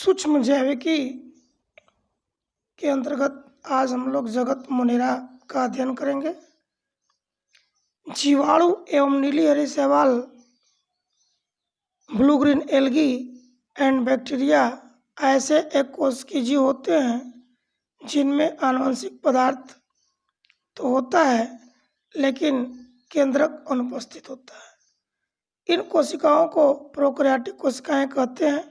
सूक्ष्म जैविकी के अंतर्गत आज हम लोग जगत मोनेरा का अध्ययन करेंगे। जीवाणु एवं नीली हरी शैवाल, blue green algae and bacteria ऐसे एक कोशिकीय जीव होते हैं जिनमें आनुवंशिक पदार्थ तो होता है लेकिन केंद्रक अनुपस्थित होता है। इन कोशिकाओं को प्रोकैरियोटिक कोशिकाएं कहते हैं।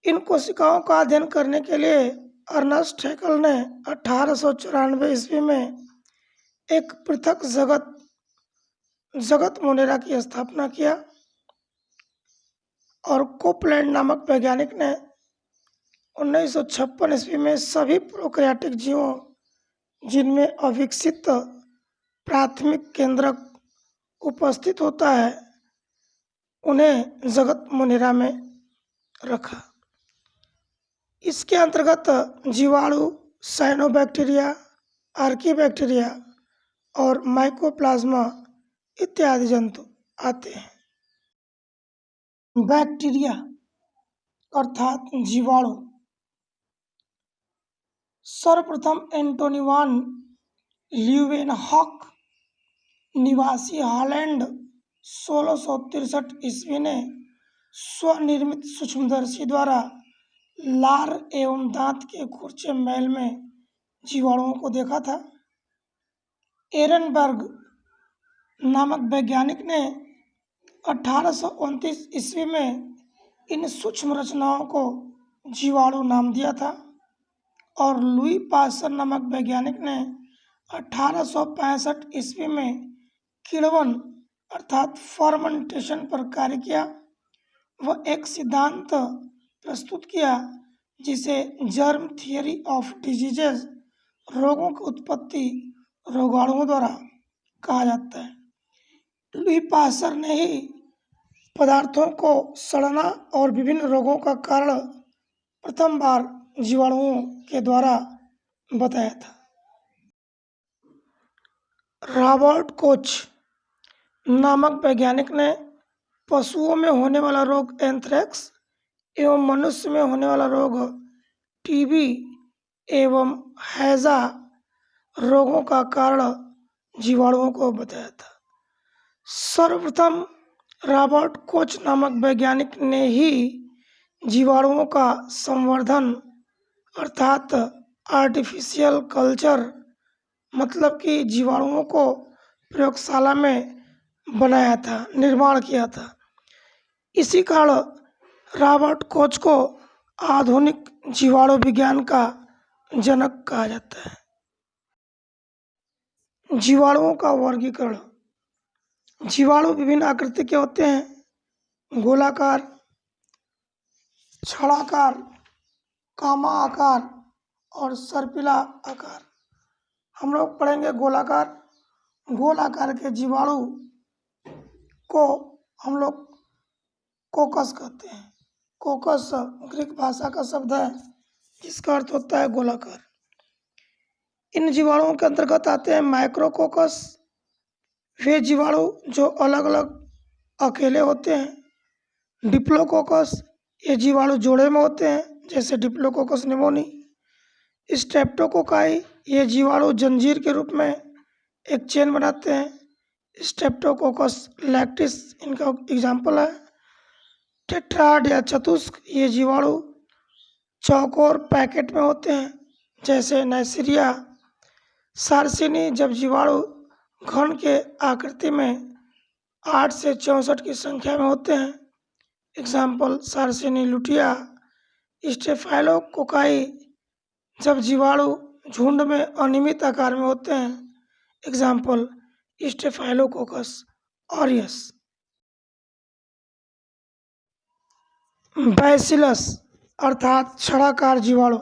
इन कोशिकाओं का अध्ययन करने के लिए अर्नस्ट हैकेल ने 1894 ईस्वी में एक पृथक जगत मोनेरा की स्थापना किया और कोपलैंड नामक वैज्ञानिक ने 1956 ईस्वी में सभी प्रोकैरियोटिक जीवों जिनमें अविकसित प्राथमिक केंद्रक उपस्थित होता है उन्हें जगत मोनेरा में रखा। इसके अंतर्गत जीवाणु, साइनोबैक्टीरिया, आर्कीबैक्टीरिया और माइकोप्लाज्मा इत्यादि जंतु आते हैं। बैक्टीरिया अर्थात जीवाणु। सर्वप्रथम एंटोनी वान ल्यूवेनहॉक निवासी हॉलैंड 1663 ईस्वी ने स्वनिर्मित सूक्ष्मदर्शी द्वारा लार एवं दांत के खुरचे मैल में जीवाणुओं को देखा था। एरनबर्ग नामक वैज्ञानिक ने 1829 ईस्वी में इन सूक्ष्म रचनाओं को जीवाणु नाम दिया था और लुई पास्चर नामक वैज्ञानिक ने 1865 ईस्वी में किण्वन अर्थात फर्मेंटेशन पर कार्य किया। वह एक सिद्धांत प्रस्तुत किया जिसे जर्म थियरी ऑफ डिजीजेज, रोगों की उत्पत्ति रोगाणुओं द्वारा कहा जाता है। लुई पास्चर ने ही पदार्थों को सड़ना और विभिन्न रोगों का कारण प्रथम बार जीवाणुओं के द्वारा बताया था। रॉबर्ट कोच नामक वैज्ञानिक ने पशुओं में होने वाला रोग एंथ्रेक्स एवं मनुष्य में होने वाला रोग टीबी एवं हैजा रोगों का कारण जीवाणुओं को बताया था। सर्वप्रथम रॉबर्ट कोच नामक वैज्ञानिक ने ही जीवाणुओं का संवर्धन अर्थात आर्टिफिशियल कल्चर मतलब कि जीवाणुओं को प्रयोगशाला में बनाया था, निर्माण किया था। इसी कारण रॉबर्ट कोच को आधुनिक जीवाणु विज्ञान का जनक कहा जाता है। जीवाणुओं का वर्गीकरण। जीवाणु विभिन्न आकृति के होते हैं। गोलाकार, छड़ाकार, कामा आकार और सर्पिला आकार। हम लोग पढ़ेंगे गोलाकार। गोल आकार के जीवाणु को हम लोग कोकस कहते हैं। कोकस ग्रीक भाषा का शब्द है जिसका अर्थ होता है गोलाकार। इन जीवाणुओं के अंतर्गत आते हैं माइक्रोकोकस, वे जीवाणु जो अलग अलग अकेले होते हैं। डिप्लोकोकस, ये जीवाणु जोड़े में होते हैं जैसे डिप्लोकोकस निमोनी। स्ट्रेप्टोकोकाई, ये जीवाणु जंजीर के रूप में एक चेन बनाते हैं। स्ट्रेप्टोकोकस लैक्टिस इनका एग्जाम्पल है। टेट्राड या चतुष्क, ये जीवाणु चौकोर पैकेट में होते हैं जैसे नाइसीरिया। सार्सिनी, जब जीवाणु घन के आकृति में 8 से 64 की संख्या में होते हैं, एग्जाम्पल सार्सिनी लुटिया। स्टेफाइलोकोकाई, जब जीवाणु झुंड में अनियमित आकार में होते हैं, एग्जाम्पल स्टेफाइलोकोकस ऑरियस। बैसिलस अर्थात छड़ाकार जीवाणु,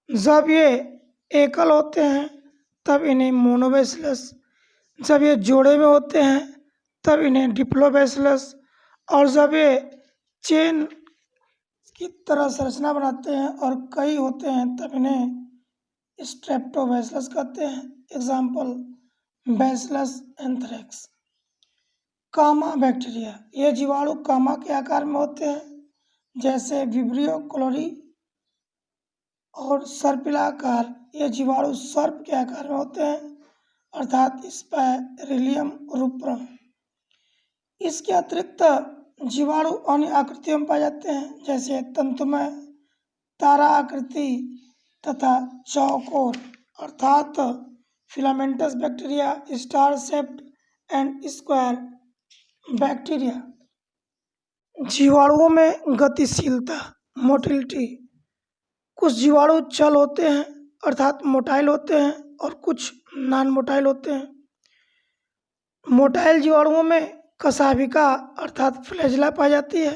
जब ये एकल होते हैं तब इन्हें मोनोबैसिलस, जब ये जोड़े में होते हैं तब इन्हें डिप्लोबैसिलस और जब ये चेन की तरह संरचना बनाते हैं और कई होते हैं तब इन्हें स्ट्रेप्टोबैसिलस कहते हैं, एग्जाम्पल बैसिलस एंथ्रेक्स। कामा बैक्टीरिया, ये जीवाणु कामा के आकार में होते हैं जैसे विब्रियो क्लोरी और सर्पिलाकार। ये जीवाणु सर्प के आकार में होते हैं, अर्थात स्पाइरेलियम रूपक्रम। इसके अतिरिक्त जीवाणु अन्य आकृतियों में पाए जाते हैं, जैसे तंतुमय, तारा आकृति तथा चौकोर, अर्थात filamentous bacteria, star shaped and square bacteria. जीवाणुओं में गतिशीलता, मोटिलिटी। कुछ जीवाणु चल होते हैं, अर्थात मोटाइल होते हैं, और कुछ नॉन मोटाइल होते हैं। मोटाइल जीवाणुओं में कशाभिका अर्थात फ्लैजिला पाई जाती है।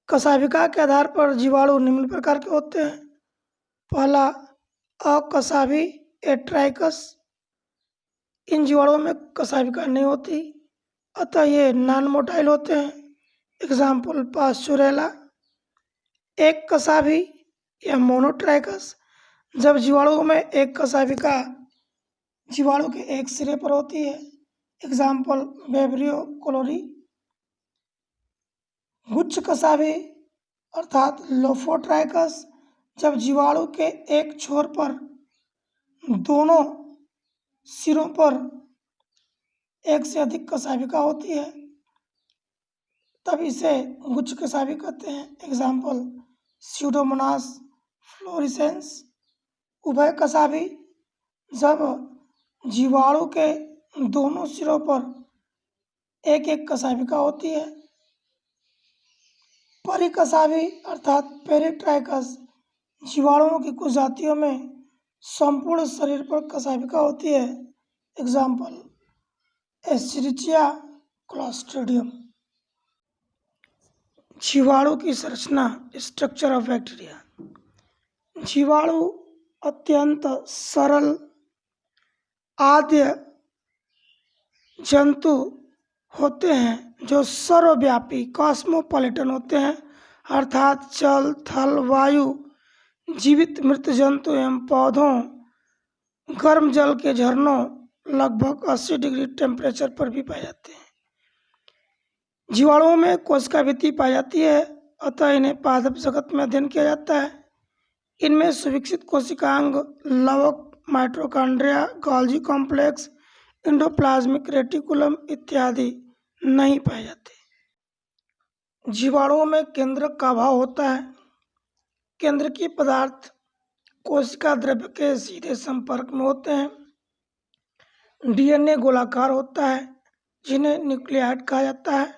कशाभिका के आधार पर जीवाणु निम्न प्रकार के होते हैं। पहला, अकशाभी एट्राइकस। इन जीवाणुओं में कशाभिका नहीं होती, अतः ये नॉन मोटाइल होते हैं। Example, Pasteurella. एक कशाभी या मोनोट्राइकस। जब जीवाणुओं में एक कशाभिका जीवाणु के एक सिरे पर होती है। Example, vibrio क्लोरी। गुच्छ कशाभी अर्थात लोफोट्राइकस। जब जीवाणु के एक छोर पर दोनों सिरों पर एक से अधिक कशाभिका होती है, तब इसे गुच्छ कशाभी कहते हैं। Example, Pseudomonas florescence. उभय कशाभी। जब जीवाणु के दोनों सिरों पर एक एक कशाभिका होती है। परिकशाभी अर्थात पेरिट्राइकस। जीवाणुओं की कुछ जातियों में संपूर्ण शरीर पर कशाभिका होती है। Example, Escherichia Clostridium. जीवाणु की संरचना, स्ट्रक्चर ऑफ बैक्टीरिया। जीवाणु अत्यंत सरल आद्य जंतु होते हैं जो सर्वव्यापी कॉस्मोपॉलिटन होते हैं, अर्थात जल, थल, वायु, जीवित मृत जंतु एवं पौधों, गर्म जल के झरनों लगभग 80 डिग्री टेम्परेचर पर भी पाए जाते हैं। जीवाणुओं में कोशिकाभित्ति पाई जाती है, अतः इन्हें पादप जगत में अध्ययन किया जाता है। इनमें सुविकसित कोशिकांग, लवक, mitochondria, Golgi complex, endoplasmic reticulum इत्यादि नहीं पाए जाते। जीवाणुओं में केंद्रक का अभाव होता है। केंद्रकीय पदार्थ कोशिका द्रव्य के सीधे संपर्क में होते हैं। डीएनए गोलाकार होता है, जिन्हें न्यूक्लियाइड कहा जाता है।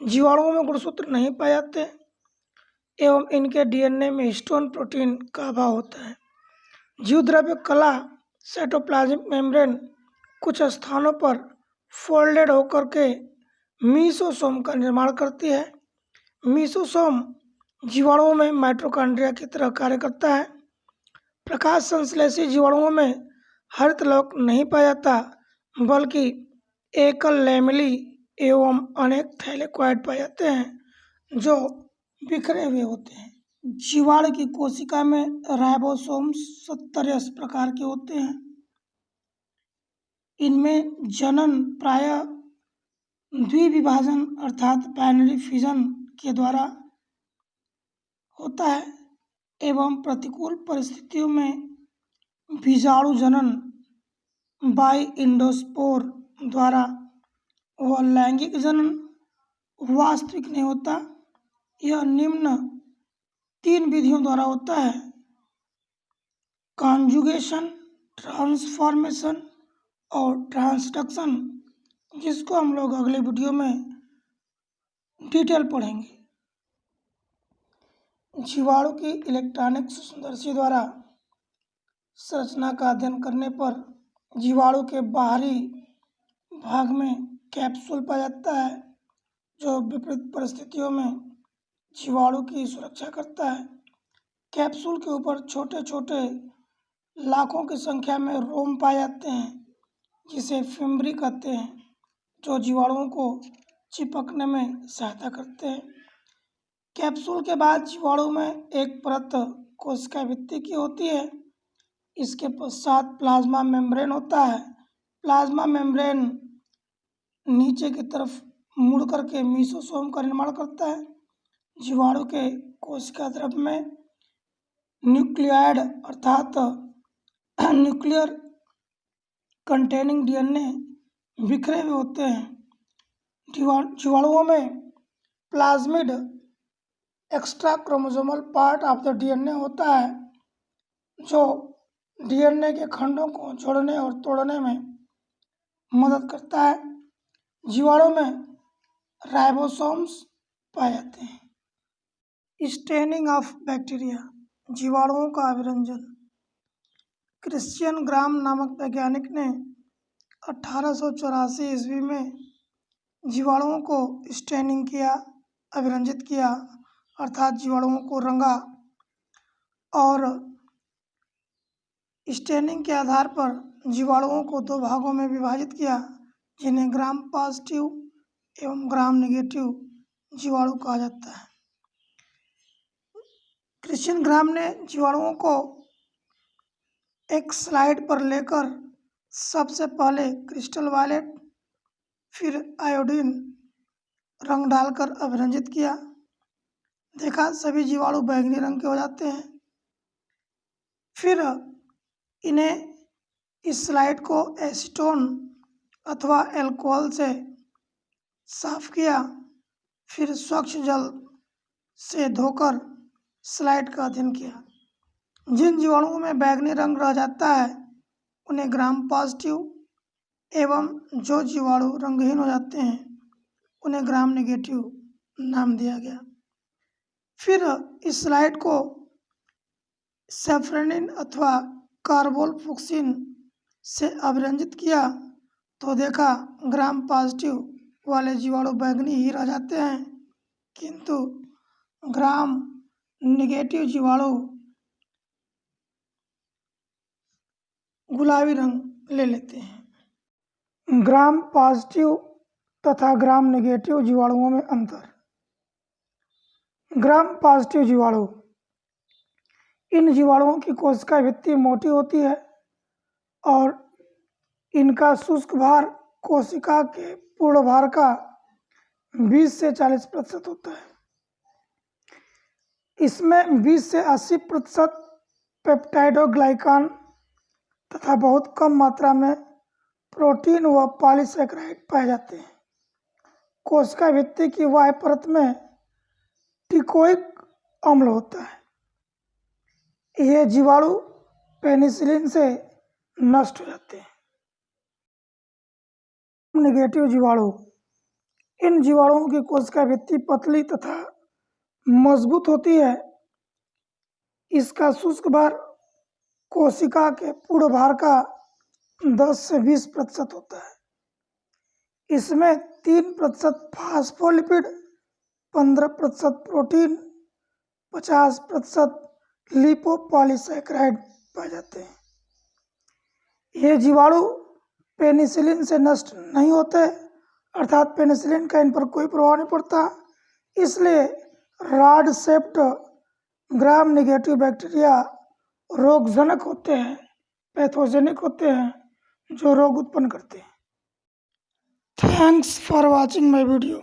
जीवाणुओं में गुणसूत्र नहीं पाए जाते एवं इनके डीएनए में हिस्टोन प्रोटीन का अभाव होता है। जीवद्रव्य कला, साइटोप्लाज्मिक मेम्ब्रेन कुछ स्थानों पर फोल्डेड होकर के मीसोसोम का निर्माण करती है। मीसोसोम जीवाणुओं में माइटोकॉन्ड्रिया की तरह कार्य करता है। प्रकाश संश्लेषी जीवाणुओं में हरित लवक नहीं पाया जाता, बल्कि एकल लैमेली एवं अनेक थैलेकॉइड पाए जाते हैं जो बिखरे हुए होते हैं। जीवाणु की कोशिका में राइबोसोम्स 70 प्रकार के होते हैं। इनमें जनन प्रायः द्विविभाजन अर्थात बाइनरी फिजन के द्वारा होता है एवं प्रतिकूल परिस्थितियों में बीजाणु जनन बाई इंडोस्पोर द्वारा व लैंगिक जनन वास्तविक नहीं होता। यह निम्न 3 विधियों द्वारा होता है: कॉन्जुगेशन, ट्रांसफॉर्मेशन और ट्रांसडक्शन, जिसको हम लोग अगले वीडियो में डिटेल पढ़ेंगे। जीवाणु की इलेक्ट्रॉनिक सूक्ष्मदर्शी द्वारा संरचना का अध्ययन करने पर जीवाणु के बाहरी भाग में कैप्सूल पाया जाता है, जो विपरीत परिस्थितियों में जीवाणु की सुरक्षा करता है। कैप्सूल के ऊपर छोटे छोटे लाखों की संख्या में रोम पाए जाते हैं, जिसे फिम्बरी कहते हैं, जो जीवाणुओं को चिपकने में सहायता करते हैं। कैप्सूल के बाद जीवाणु में एक परत कोशिका भित्ति की होती है। इसके पश्चात प्लाज्मा मेम्ब्रेन होता है। प्लाज्मा मेम्ब्रेन नीचे की तरफ मुड़ करके मीसोसोम का निर्माण करता है, जीवाणु के कोशिका द्रव्य में न्यूक्लियाइड अर्थात न्यूक्लियर कंटेनिंग डीएनए बिखरे हुए होते हैं। जीवाणुओं में plasmid extra chromosomal part of the DNA होता है जो डीएनए के खंडों को जोड़ने और तोड़ने में मदद करता है। जीवाणु में राइबोसोम्स पाए जाते हैं। स्टेनिंग ऑफ बैक्टीरिया, जीवाणुओं का अभिरंजन। क्रिश्चियन ग्राम नामक वैज्ञानिक ने 1884 ईस्वी में जीवाणुओं को स्टेनिंग किया, अभिरंजित किया, अर्थात जीवाणुओं को रंगा और स्टेनिंग के आधार पर जीवाणुओं को दो भागों में विभाजित किया, जिन्हें ग्राम पॉजिटिव एवं ग्राम नेगेटिव जीवाणु कहा जाता है। क्रिश्चियन ग्राम ने जीवाणुओं को एक स्लाइड पर लेकर सबसे पहले क्रिस्टल वायलेट फिर आयोडीन रंग डालकर अभिरंजित किया। देखा सभी जीवाणु बैंगनी रंग के हो जाते हैं। फिर इन्हें इस स्लाइड को एसीटोन अथवा अल्कोहल से साफ किया, फिर स्वच्छ जल से धोकर स्लाइड का अध्ययन किया। जिन जीवाणुओं में बैंगनी रंग रह जाता है उन्हें ग्राम पॉजिटिव एवं जो जीवाणु रंगहीन हो जाते हैं उन्हें ग्राम नेगेटिव नाम दिया गया। फिर इस स्लाइड को सेफ्रेनिन अथवा कार्बोल्फोक्सिन से अभिरंजित किया तो देखा ग्राम पॉजिटिव वाले जीवाणु बैंगनी ही रह जाते हैं, किंतु ग्राम नेगेटिव जीवाणु गुलाबी रंग ले लेते हैं। ग्राम पॉजिटिव तथा ग्राम नेगेटिव जीवाणुओं में अंतर। ग्राम पॉजिटिव जीवाणु, इन जीवाणुओं की कोशिका भित्ति मोटी होती है और इनका शुष्क भार कोशिका के पूर्ण भार का 20 से 40% होता है। इसमें 20 से 80% पेप्टाइडोग्लाइकान तथा बहुत कम मात्रा में प्रोटीन व पॉलीसैकेराइड पाए जाते हैं। कोशिका भित्ति की बाह्य परत में टिकोइक अम्ल होता है। ये जीवाणु पेनिसिलिन से नष्ट हो जाते हैं। नेगेटिव जीवाणु, इन जीवाणुओं की कोशिका भित्ति पतली तथा मजबूत होती है। इसका शुष्क भार कोशिका के पूर्ण भार का 10 से 20% होता है। इसमें 3% फास्फोलिपिड, 15% प्रोटीन, 50% लिपोपॉलीसैकेराइड पाए जाते हैं। ये जीवाणु पेनिसिलिन से नष्ट नहीं होते, अर्थात पेनिसिलिन का इन पर कोई प्रभाव नहीं पड़ता। इसलिए rod shaped gram negative bacteria रोगजनक होते हैं, पैथोजेनिक होते हैं, जो रोग उत्पन्न करते हैं। Thanks for watching my video.